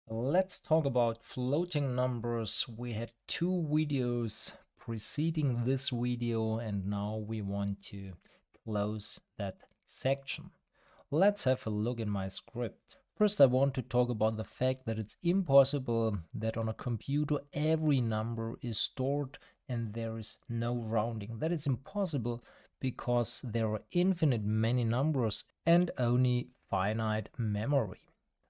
Let's talk about floating numbers. We had two videos preceding this video and now we want to close that section. Let's have a look in my script. First, I want to talk about the fact that it's impossible that on a computer every number is stored and there is no rounding. That is impossible because there are infinite many numbers and only finite memory.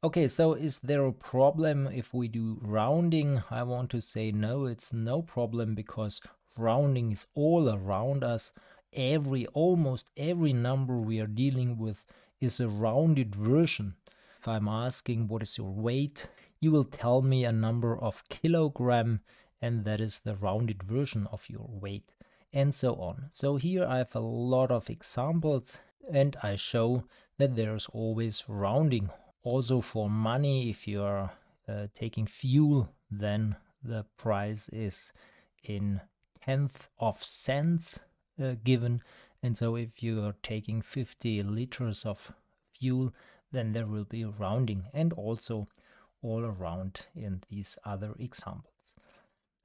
Okay, so is there a problem if we do rounding? I want to say no, it's no problem because rounding is all around us. Almost every number we are dealing with is a rounded version. If I'm asking what is your weight, you will tell me a number of kilogram, and that is the rounded version of your weight, and so on. So here I have a lot of examples and I show that there's always rounding. Also for money, if you are taking fuel, then the price is in tenth of cents given. And so if you are taking 50 liters of fuel, then there will be rounding, and also all around in these other examples.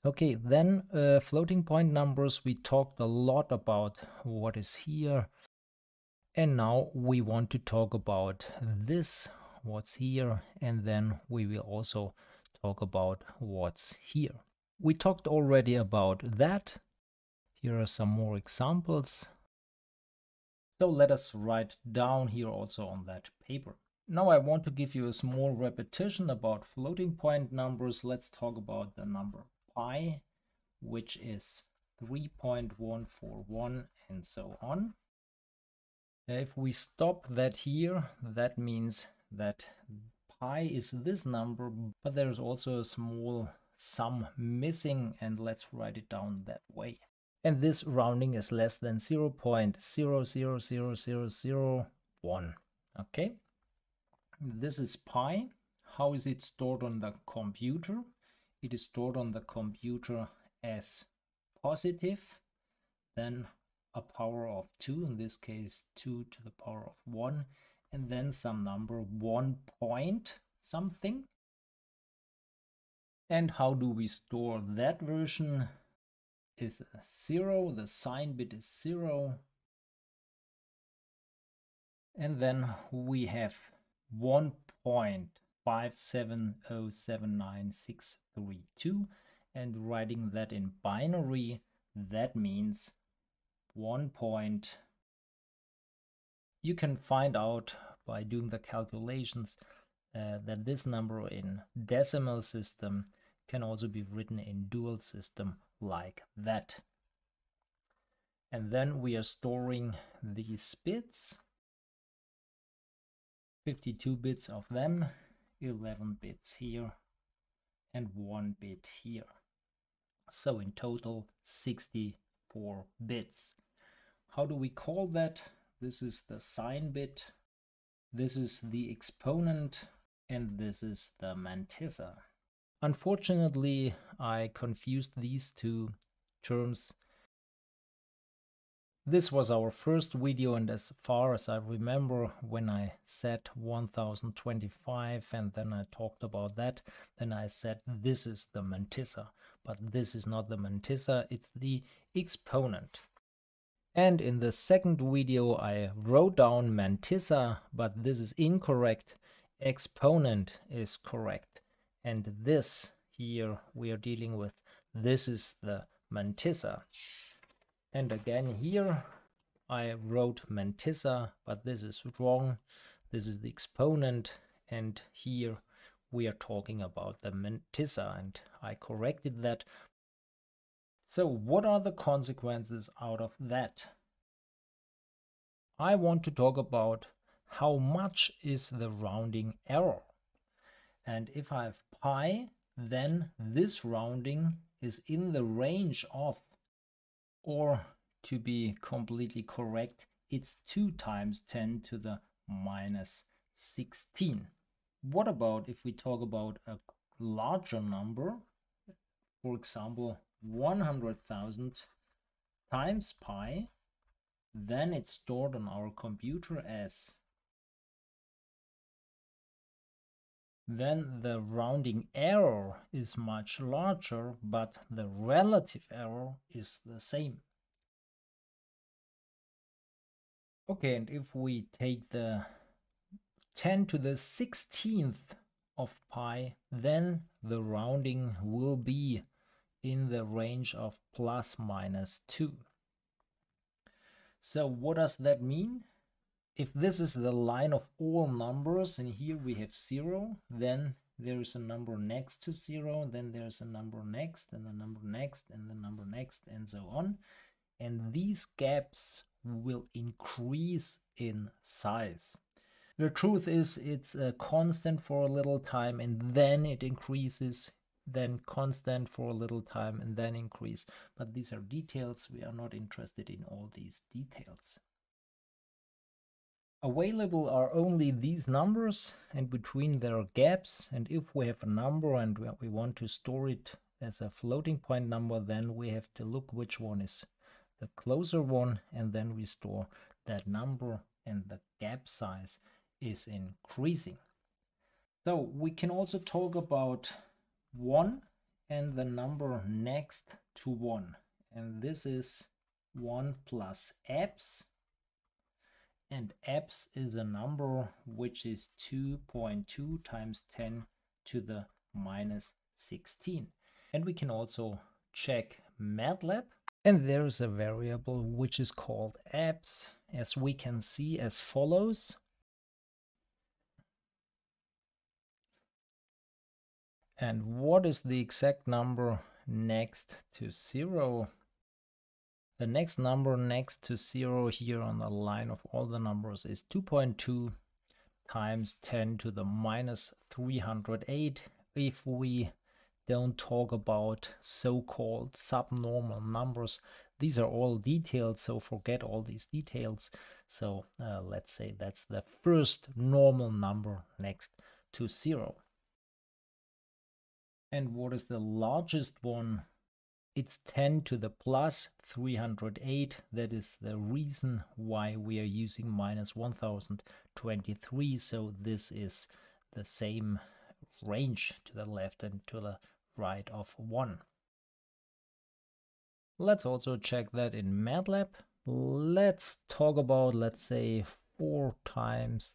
Okay, then floating point numbers, we talked a lot about what is here. And now we want to talk about this, what's here, and then we will also talk about what's here. We talked already about that. Here are some more examples. So let us write down here also on that paper. Now I want to give you a small repetition about floating point numbers. Let's talk about the number pi, which is 3.141 and so on. If we stop that here, that means that pi is this number, but there's also a small sum missing, and let's write it down that way. And this rounding is less than 0.000001. Okay, this is pi. How is it stored on the computer? It is stored on the computer as positive, then a power of 2, in this case 2 to the power of 1, and then some number 1 point something. And how do we store that version? Is 0, the sign bit is 0, and then we have 1.5707962, and writing that in binary, that means 1 point. You can find out by doing the calculations that this number in decimal system can also be written in dual system like that. And then we are storing these bits, 52 bits of them, 11 bits here, and 1 bit here. So in total 64 bits. How do we call that? This is the sign bit, this is the exponent, and this is the mantissa. Unfortunately, I confused these two terms. This was our first video, and as far as I remember, when I said 1025 and then I talked about that, then I said this is the mantissa, but this is not the mantissa, it's the exponent. And in the second video I wrote down mantissa, but this is incorrect. Exponent is correct. And this here we are dealing with, this is the mantissa. And again here I wrote mantissa, but this is wrong. This is the exponent, and here we are talking about the mantissa, and I corrected that. So what are the consequences out of that? I want to talk about how much is the rounding error. And if I have pi, then this rounding is in the range of, or to be completely correct, it's 2 times 10 to the minus 16. What about if we talk about a larger number, for example 100,000 times pi, then it's stored on our computer as then the rounding error is much larger, but the relative error is the same. Okay, and if we take the 10 to the 16th of pi, then the rounding will be in the range of plus minus 2. So what does that mean? If this is the line of all numbers, and here we have 0, then there is a number next to 0, then there's a number next, and the number next, and the number next, and so on. And these gaps will increase in size. The truth is it's a constant for a little time, and then it increases, then constant for a little time, and then increase. But these are details. We are not interested in all these details. Available are only these numbers, and between there are gaps. And if we have a number and we want to store it as a floating point number, then we have to look which one is the closer one, and then we store that number, and the gap size is increasing. So we can also talk about 1 and the number next to 1, and this is 1 plus EPS, and EPS is a number which is 2.2 times 10 to the minus 16. And we can also check MATLAB, and there is a variable which is called EPS, as we can see as follows. And what is the exact number next to 0? The next number next to 0 here on the line of all the numbers is 2.2 times 10 to the minus 308. If we don't talk about so-called subnormal numbers, these are all details, so forget all these details. So let's say that's the first normal number next to 0. And what is the largest one? It's 10 to the plus 308. That is the reason why we are using minus 1023. So this is the same range to the left and to the right of 1. Let's also check that in MATLAB. Let's talk about, let's say, 4 times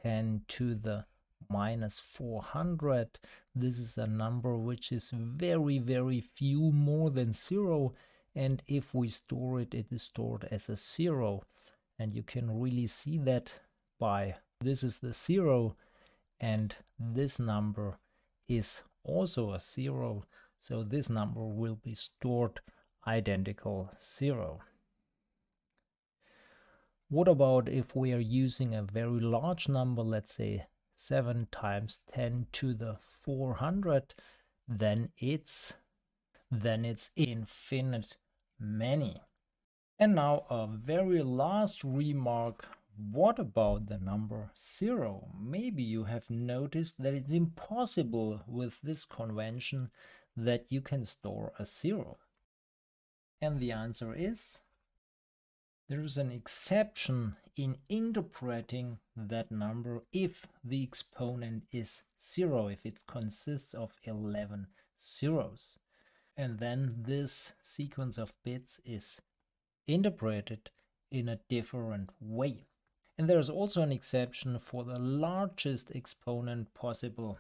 10 to the minus 400. This is a number which is very, very few more than 0. And if we store it, it is stored as a 0. And you can really see that by this is the 0, and this number is also a 0. So this number will be stored identical 0. What about if we are using a very large number, let's say 7 times 10 to the 400, then it's infinite many. And now a very last remark. What about the number 0? Maybe you have noticed that it's impossible with this convention that you can store a 0. And the answer is, there is an exception in interpreting that number if the exponent is 0, if it consists of 11 zeros. And then this sequence of bits is interpreted in a different way. And there's also an exception for the largest exponent possible,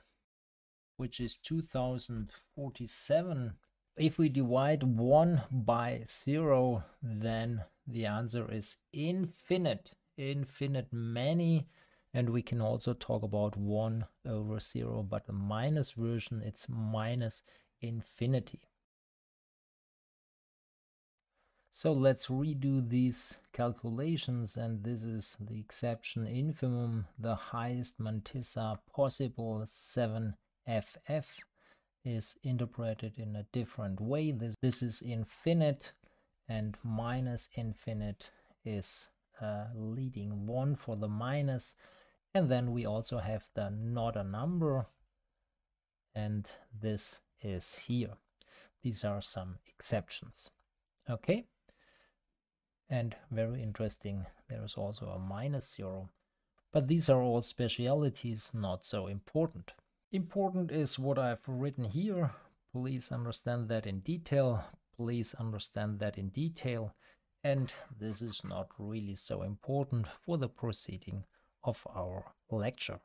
which is 2047. If we divide 1 by 0, then the answer is infinite many. And we can also talk about 1 over 0, but the minus version, it's minus infinity. So let's redo these calculations, and this is the exception infimum, the highest mantissa possible, 7FF, is interpreted in a different way. This is infinite, and minus infinite is leading 1 for the minus. And then we also have the not a number, and this is here. These are some exceptions. Okay. And very interesting, there is also a minus 0. But these are all specialities, not so important. Important is what I've written here. Please understand that in detail. Please understand that in detail. And this is not really so important for the proceeding of our lecture.